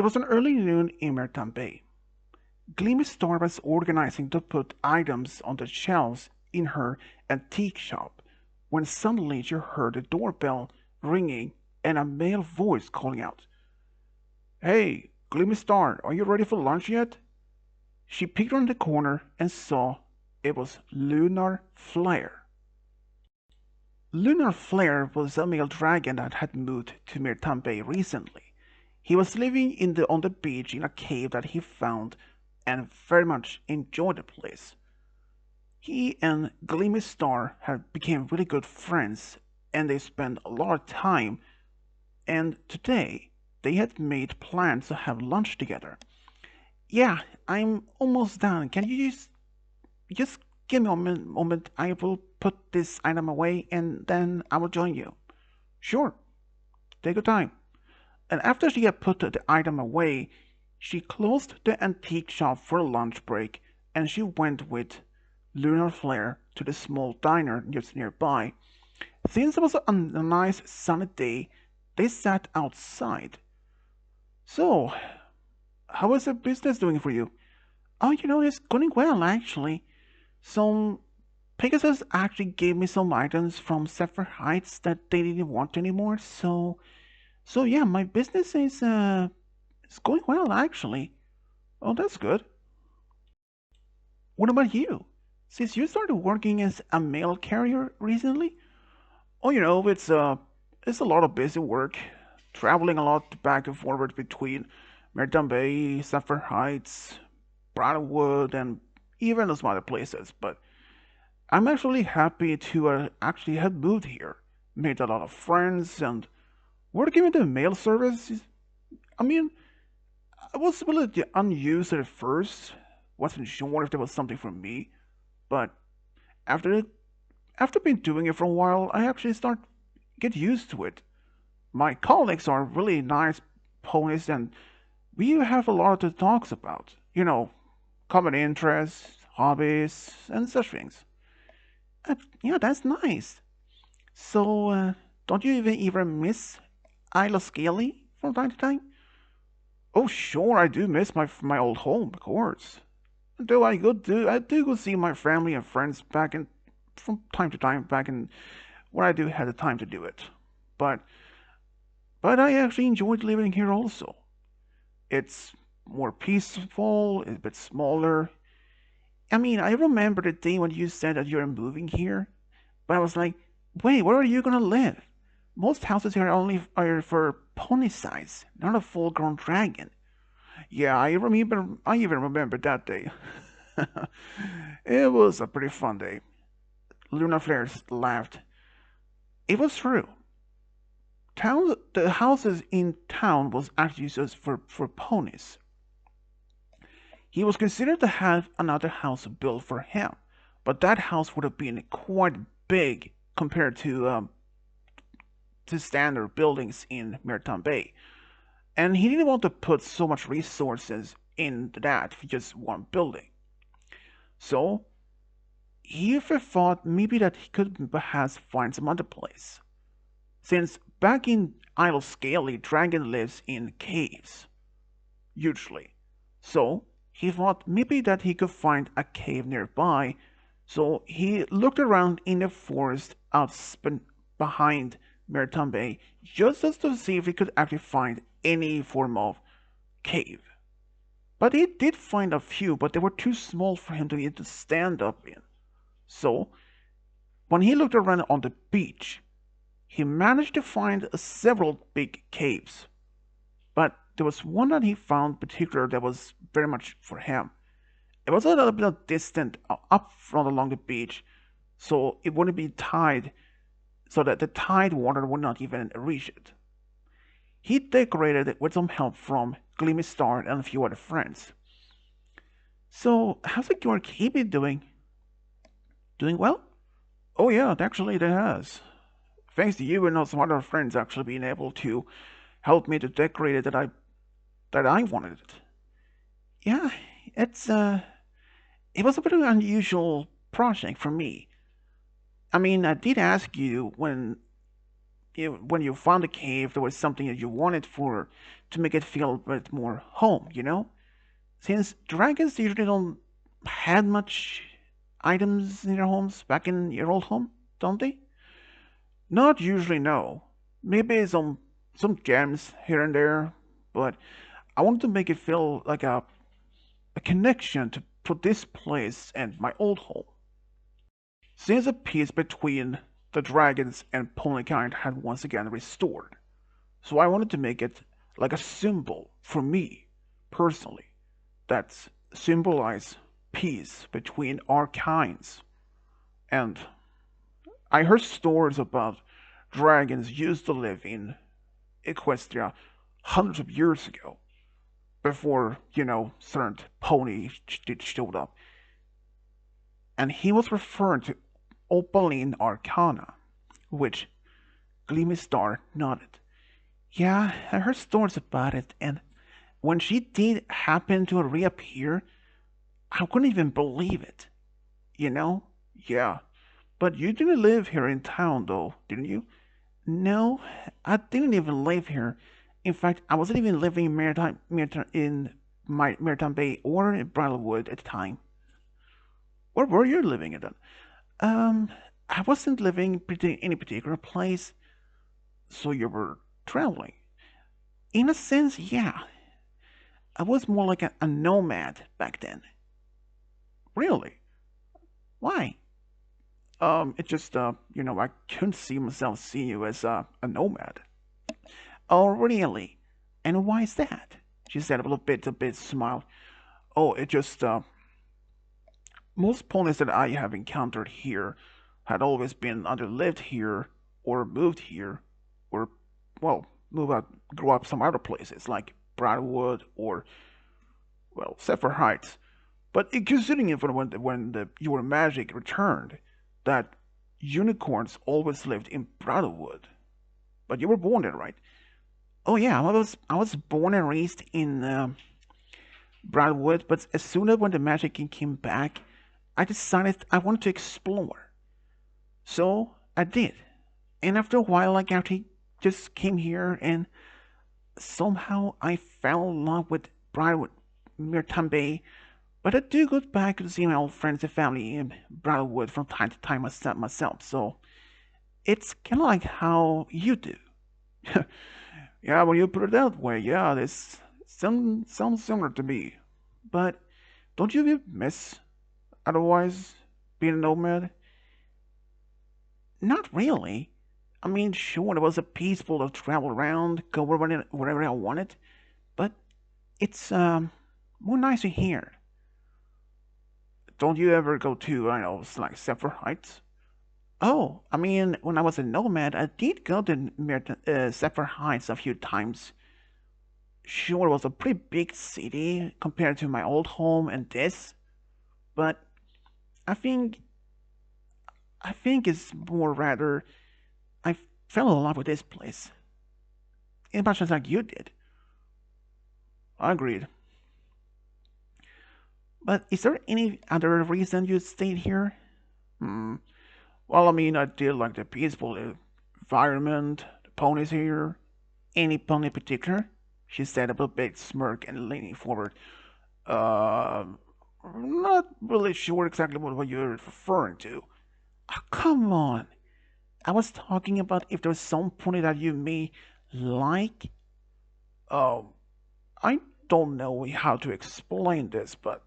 It was an early noon in Merton Bay. Gleamy Star was organizing to put items on the shelves in her antique shop when suddenly she heard the doorbell ringing and a male voice calling out, "Hey, Gleamy Star, are you ready for lunch yet?" She peeked around the corner and saw it was Lunar Flare. Lunar Flare was a male dragon that had moved to Merton Bay recently. He was living on the beach in a cave that he found and very much enjoyed the place. He and Gleamy Star had become really good friends and they spent a lot of time, and today they had made plans to have lunch together. "Yeah, I'm almost done. Can you just give me a moment? I will put this item away and then I will join you." "Sure, take your time." And after she had put the item away, she closed the antique shop for a lunch break and she went with Lunar Flare to the small diner just nearby. Since it was a nice sunny day, they sat outside. "So, how is the business doing for you?" "Oh, it's going well, actually. Some Pegasus actually gave me some items from Sapphire Heights that they didn't want anymore, so yeah, my business is going well, actually." "Oh, that's good. What about you? Since you started working as a mail carrier recently?" "Oh, it's a lot of busy work, traveling a lot back and forward between Merton Bay, Sapphire Heights, Broadwood, and even some other places. But I'm actually happy to actually have moved here, made a lot of friends, and working with the mail service. I mean, I was really unused at first. Wasn't sure if there was something for me, but after after being doing it for a while, I actually start get used to it. My colleagues are really nice ponies, and we have a lot to talk about. Common interests, hobbies, and such things. Yeah, that's nice. So, don't you even miss Isla Scaly from time to time?" "Oh, sure, I do miss my old home, of course. Though I do go see my family and friends back in from time to time back in when I do have the time to do it. But I actually enjoyed living here also. It's more peaceful, it's a bit smaller. I mean, I remember the day when you said that you're moving here, but I was like, wait, where are you gonna live? Most houses here are for pony size, not a full-grown dragon." "Yeah, I remember. I even remember that day. It was a pretty fun day." Luna Flares laughed. It was true. The houses in town was actually just for ponies. He was considered to have another house built for him, but that house would have been quite big compared to standard buildings in Merton Bay, and he didn't want to put so much resources into that for just one building. So he thought maybe that he could perhaps find some other place. Since back in Isle Scaly, dragon lives in caves, usually. So he thought maybe that he could find a cave nearby. So he looked around in the forest out behind Merton Bay just as to see if he could actually find any form of cave. But he did find a few, but they were too small for him to even to stand up in. So when he looked around on the beach, he managed to find several big caves. But there was one that he found in particular that was very much for him. It was a little bit distant up from along the beach, so it wouldn't be tide, so that the tide water would not even reach it. He decorated it with some help from Gleamy Star and a few other friends. "So, how's your cave been doing?" "Doing well?" "Oh yeah, actually it has. Thanks to you and some other friends actually being able to help me to decorate it that I wanted it." "Yeah, it's it was a bit of an unusual project for me. I mean, I did ask you when you found the cave there was something that you wanted for to make it feel a bit more home, you know? Since dragons usually don't have much items in their homes back in your old home, don't they? Not usually, no. Maybe some gems here and there, but I wanted to make it feel like a connection to this place and my old home. Since the peace between the dragons and Ponykind had once again restored, so I wanted to make it like a symbol for me, personally, that symbolize peace between our kinds. And I heard stories about dragons used to live in Equestria hundreds of years ago, before, certain pony showed up. And he was referring to Opaline Arcana, which Gleamy Star nodded. Yeah, I heard stories about it, and when she did happen to reappear, I couldn't even believe it. You know? Yeah. But you didn't live here in town, though, didn't you? No, I didn't even live here. In fact, I wasn't even living in Maritime Bay or in Bridlewood at the time. Where were you living at then? Um, I wasn't living in any particular place, so you were traveling. In a sense, yeah. I was more like a nomad back then. Really? Why? It just, I couldn't see myself seeing you as a nomad. Oh, really? And why is that? She said with a bit smile. Oh, it just, most ponies that I have encountered here had always been either lived here or moved here or, well, move out, grew up some other places like Bradwood or, well, Zephyr Heights. But considering it when your magic returned, that unicorns always lived in Bradwood. But you were born there, right? Oh yeah, I was born and raised in Bradwood, but as soon as when the magic came back, I decided I wanted to explore. So I did. And after a while, like after he just came here, and somehow I fell in love with Bradwood, Mirtambe. But I do go back to see my old friends and family in Bradwood from time to time myself. So it's kind of like how you do. Yeah, when you put it that way, yeah, this sounds similar to me. But don't you miss otherwise being a nomad? Not really. I mean, sure, it was a peaceful to travel around, go wherever I wanted, but it's more nicer here. Don't you ever go to, I don't know, like Zephyr Heights? Oh, I mean, when I was a nomad, I did go to Zephyr Heights a few times. Sure, it was a pretty big city compared to my old home and this, but I think I think it's more rather I fell in love with this place in much as like you did. I agreed. But is there any other reason you stayed here? Hmm. Well, I mean, I did like the peaceful environment, the ponies here. Any pony in particular? She said with a big smirk and leaning forward. Uh, not really sure exactly what you're referring to. Oh, come on. I was talking about if there's some pony that you may like. Um, I don't know how to explain this, but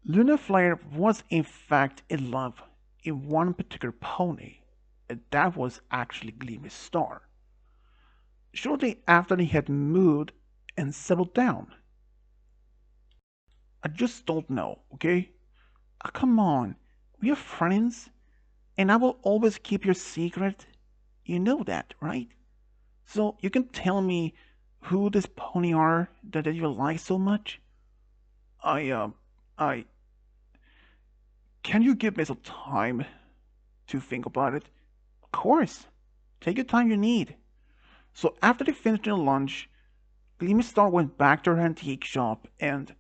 Lunar Flare was in fact in love in one particular pony, and that was actually Gleamy Star. Shortly after he had moved and settled down. I just don't know, okay? Come on, we're friends, and I will always keep your secret. You know that, right? So you can tell me who this pony are that you like so much? I, I, can you give me some time to think about it? Of course. Take your time you need. So after they finished their lunch, Gleamy Star went back to her antique shop, and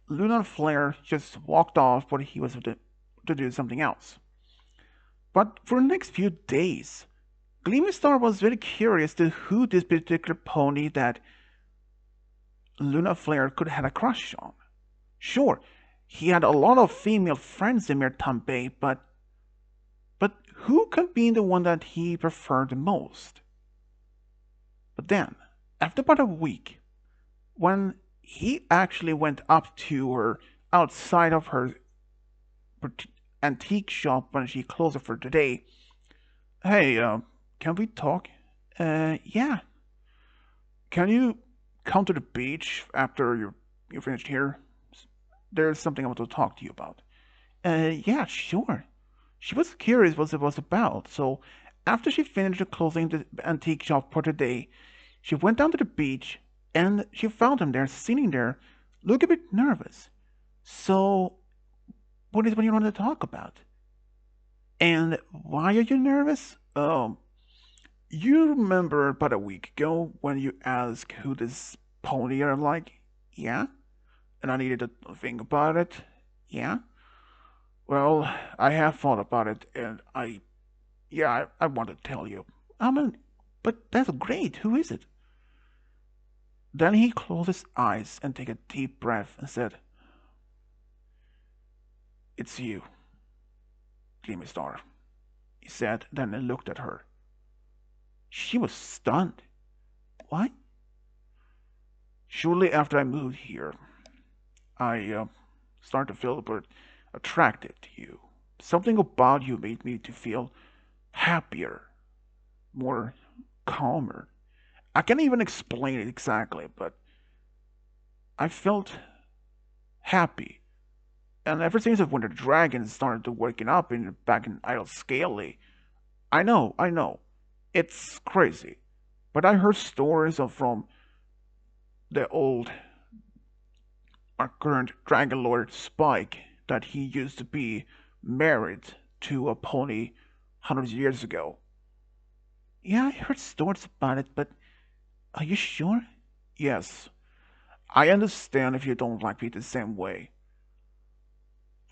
Lunar Flare just walked off, but he was to do something else. But for the next few days, Gleamy Star was very curious to who this particular pony that Lunar Flare could have a crush on. Sure, he had a lot of female friends in Mirtambe, but who could be the one that he preferred the most? But then, after about a week, when he actually went up to her outside of her antique shop when she closed it for today, hey, can we talk? Yeah. Can you come to the beach after you finished here? There's something I want to talk to you about. Yeah, sure. She was curious what it was about, so after she finished closing the antique shop for today, she went down to the beach and she found him there, sitting there, looking a bit nervous. So, what is what you want to talk about? And why are you nervous? You remember about a week ago when you asked who this pony are like? Yeah? And I needed to think about it? Yeah? Well, I have thought about it, and I want to tell you. I mean, but that's great. Who is it? Then he closed his eyes and took a deep breath and said, "It's you, Gleamy Star," he said, then he looked at her. She was stunned. What? Shortly after I moved here, I started to feel a bit attracted to you. Something about you made me to feel happier, more calmer. I can't even explain it exactly, but I felt happy. And ever since when the dragons started to waking up back in Isle Scaly, I know, it's crazy. But I heard stories from the old, our current Dragon Lord Spike, that he used to be married to a pony hundreds of years ago. Yeah, I heard stories about it, but are you sure? Yes, I understand if you don't like me the same way.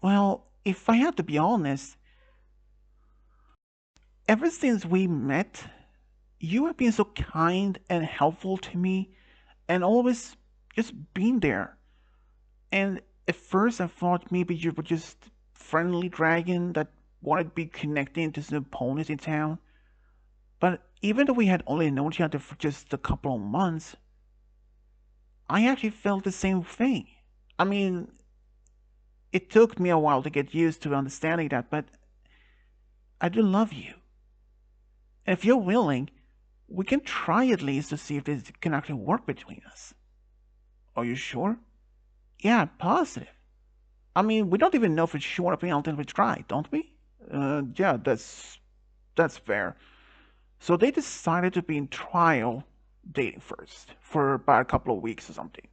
Well, if I have to be honest, ever since we met, you have been so kind and helpful to me and always just been there. And at first I thought maybe you were just friendly dragon that wanted to be connecting to some ponies in town. But even though we had only known each other for just a couple of months, I actually felt the same thing. I mean, it took me a while to get used to understanding that, but I do love you. And if you're willing, we can try at least to see if this can actually work between us. Are you sure? Yeah, positive. I mean, we don't even know for sure if we until we try, don't we? Yeah, that's fair. So they decided to be in trial dating first for about a couple of weeks or something.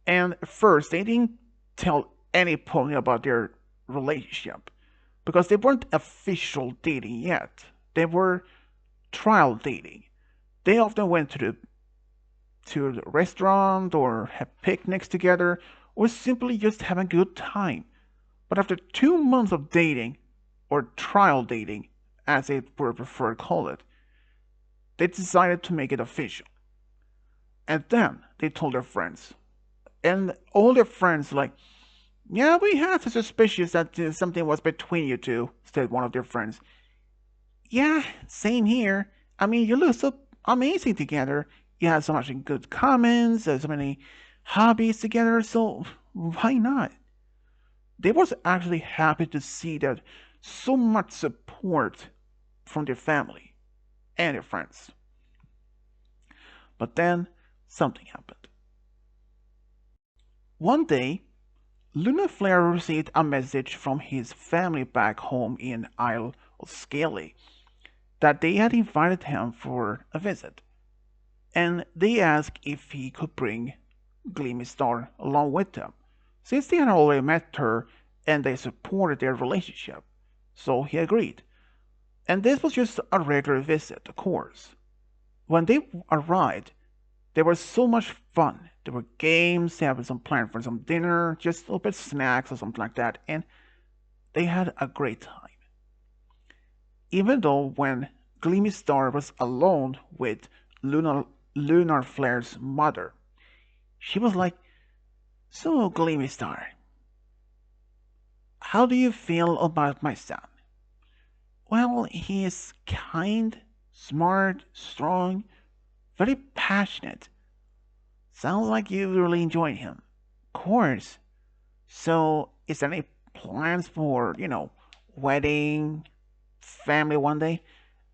And first, they didn't tell any pony about their relationship because they weren't official dating yet. They were trial dating. They often went to the restaurant or have picnics together or simply just have a good time. But after 2 months of dating, or trial dating, as they would prefer to call it, they decided to make it official. And then they told their friends. And all their friends like, yeah, we had a suspicion that something was between you two, said one of their friends. Yeah, same here. I mean, you look so amazing together. You have so much in good comments, so many hobbies together, so why not? They was actually happy to see that so much support from their family and their friends. But then something happened. One day, Lunar Flare received a message from his family back home in Isle of Scaly that they had invited him for a visit, and they asked if he could bring Gleamy Star along with them, since they had already met her and they supported their relationship. So he agreed. And this was just a regular visit, of course. When they arrived, there was so much fun. There were games, they had some planned for some dinner, just a little bit of snacks or something like that, and they had a great time. Even though when Gleamy Star was alone with Lunar Flare's mother. She was like, "So, Gleamy Star, how do you feel about my son?" "Well, he is kind, smart, strong, very passionate. Sounds like you really enjoy him." "Of course. So, is there any plans for, wedding, family one day?"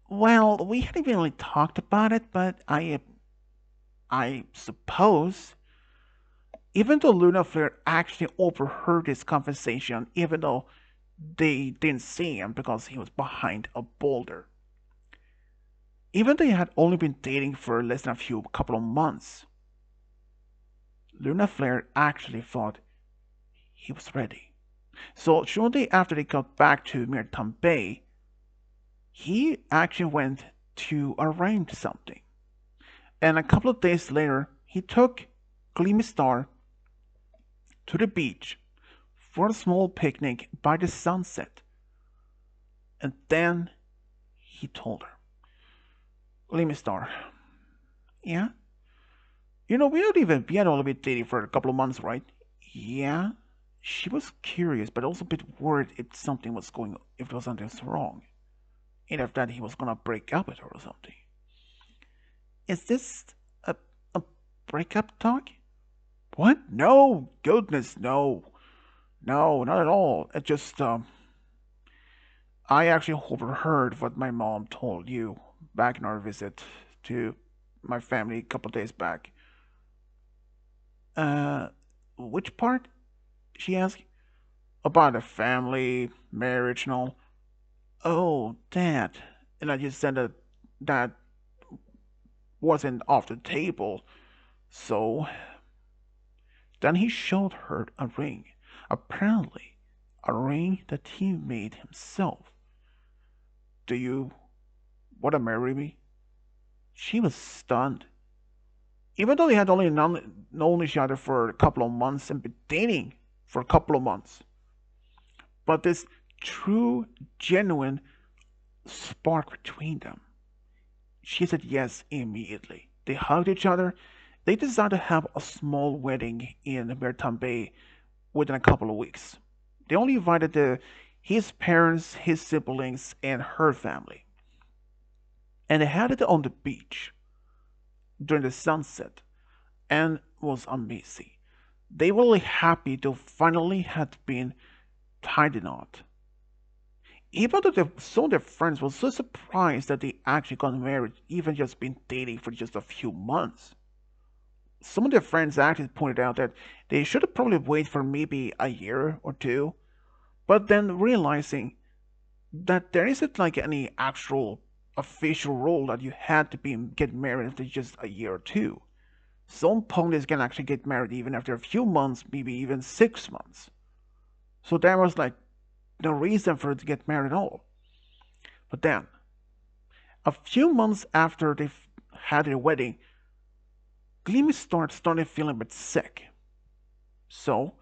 "Well, we hadn't really talked about it, but I suppose." Even though Luna Flare actually overheard this conversation, even though they didn't see him because he was behind a boulder. Even though they had only been dating for less than a couple of months, Luna Flare actually thought he was ready. So shortly after they got back to Mirtam Bay, he actually went to arrange something. And a couple of days later, he took Gleamy Star to the beach for a small picnic by the sunset. And then he told her, "Gleamy Star, yeah? We had only been dating for a couple of months, right?" "Yeah." She was curious, but also a bit worried if there was something wrong. And if that he was gonna break up with her or something. "Is this a, a breakup talk?" "What? No, goodness, no. No, not at all. It just, I actually overheard what my mom told you back in our visit to my family a couple of days back." Uh, which part?" she asked. "About the family, marriage, and all." "Oh, that." And I just said that wasn't off the table. So then he showed her a ring. Apparently, a ring that he made himself. "Do you want to marry me?" She was stunned. Even though they had only known each other for a couple of months and been dating for a couple of months. But this true, genuine spark between them. She said yes immediately. They hugged each other. They decided to have a small wedding in Mertan Bay within a couple of weeks. They only invited his parents, his siblings, and her family. And they had it on the beach during the sunset and was amazing. They were really happy to finally had been tied in knot. Even though some of their friends were so surprised that they actually got married, even just been dating for just a few months. Some of their friends actually pointed out that they should have probably waited for maybe a year or two, but then realizing that there isn't like any actual official rule that you had to get married after just a year or two. Some ponies can actually get married even after a few months, maybe even 6 months. So there was like no reason for it to get married at all. But then, a few months after they had their wedding, Gleamy started feeling a bit sick. So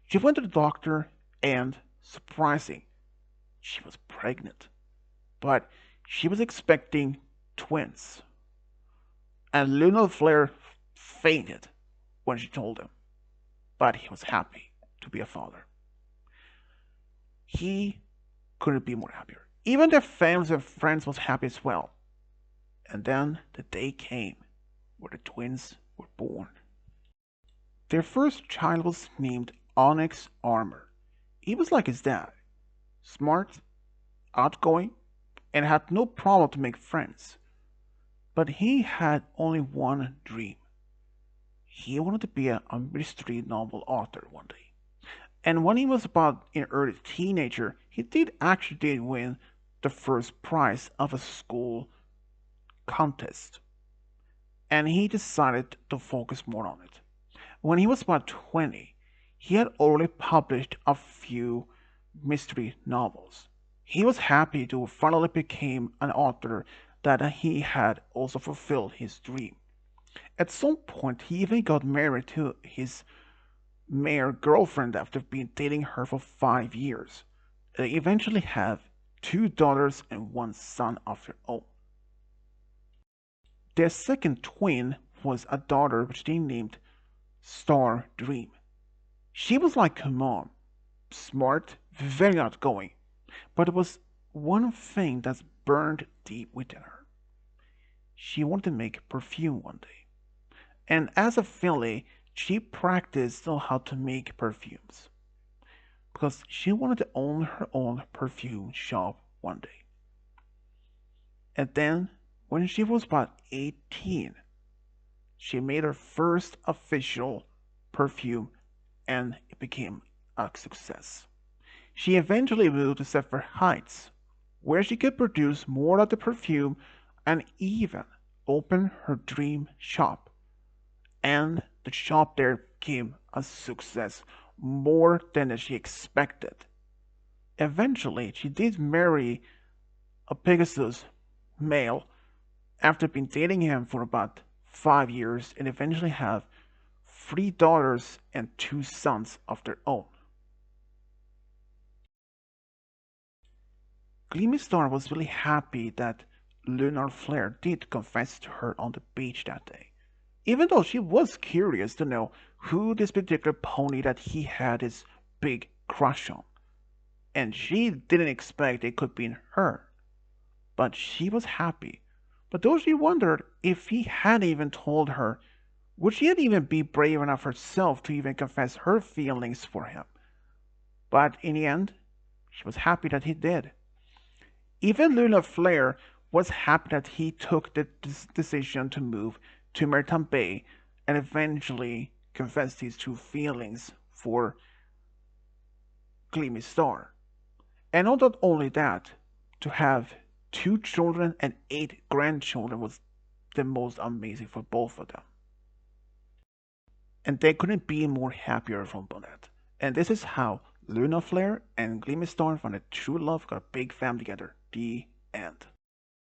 she went to the doctor and, surprising, she was pregnant. But she was expecting twins. And Lunar Flare fainted when she told him. But he was happy to be a father. He couldn't be more happier. Even their families and friends was happy as well. And then the day came where the twins were born. Their first child was named Onyx Armor. He was like his dad, smart, outgoing, and had no problem to make friends. But he had only one dream. He wanted to be a mystery novel author one day. And when he was about an early teenager, he did win the first prize of a school contest. And he decided to focus more on it. When he was about 20, he had already published a few mystery novels. He was happy to finally become an author that he had also fulfilled his dream. At some point, he even got married to his mayor girlfriend after being dating her for 5 years. They eventually have two daughters and one son of their own. Their second twin was a daughter which they named Star Dream. She was like her mom, smart, very outgoing, but there was one thing that burned deep within her. She wanted to make perfume one day. And as a filly, she practiced on how to make perfumes because she wanted to own her own perfume shop one day. And then, when she was about 18, she made her first official perfume and it became a success. She eventually moved to Zephyr Heights, where she could produce more of the perfume and even open her dream shop. And the shop there became a success, more than she expected. Eventually, she did marry a Pegasus male after being dating him for about 5 years and eventually have 3 daughters and 2 sons of their own. Gleamy Star was really happy that Lunar Flare did confess to her on the beach that day, even though she was curious to know who this particular pony that he had his big crush on, and she didn't expect it could be her. But she was happy. But though she wondered if he had even told her, would she even be brave enough herself to even confess her feelings for him? But in the end, she was happy that he did. Even Lunar Flare was happy that he took the decision to move to Maritime Bay and eventually confessed his true feelings for Gleamy Star. And not only that, to have 2 children and 8 grandchildren was the most amazing for both of them. And they couldn't be more happier from that. And this is how Lunar Flare and Gleamy Star found a true love, got a big family together. The end.